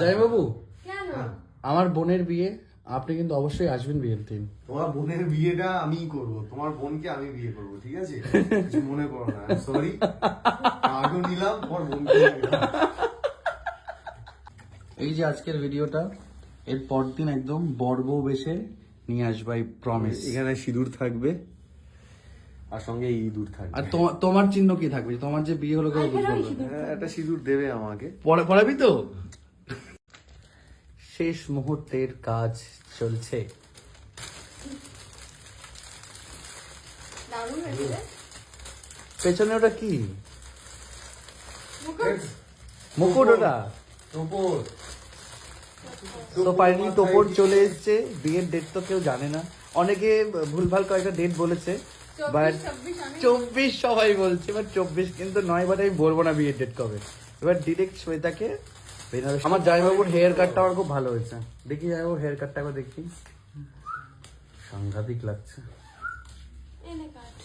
জয় বাবু, কেন? আমার বোনের বিয়ে, আপনি কিন্তু অবশ্যই আসবেন বিয়ের দিন। তোমার বোনের বিয়েটা আমিই করব, তোমার বোনকে আমি বিয়ে করব, ঠিক আছে? কিছু মনে করো না, সরি। আগে নিলাম, তোমার বোনকে নিলাম। এই যে আজকের ভিডিওটা, এর পরদিন একদম বর বউ বেশে নিয়ে আসবো, আই প্রমিস। এখানে সিঁদুর থাকবে আর সঙ্গে ইঁদুর থাকবে। আর তোমার চিহ্ন কি থাকবে? তোমার যে বিয়ে হলো কেউ বুঝবো না। হ্যাঁ, একটা সিঁদুর দেবে আমাকে। পড়াবি তো? শেষ মুহূর্তের কাজ চলছে। দারুণ হয়েছে রে। পেছনে ওটা কি? মুকুট। মুকুট ওটা? টোপর। তো ফাইনালি টোপর চলে এসেছে। বিয়ের ডেট তো কেউ জানে না, অনেকে ভুলভাল কয়েকটা ডেট বলেছে, বাট 24 সবাই বলছে, বাট 24 কিন্তু নয়। বাট আমি বলবো না বিয়ের ডেট কবে। এবার ডিরেক্ট শ্বেতাকে বেনারস। আমার জামাইবাবুর হেয়ার কাটটা আমার খুব ভালো হয়েছে। দেখি জামাইবাবুর হেয়ার কাটটা একবার দেখি, সাংঘাতিক লাগছে। এনে কাট।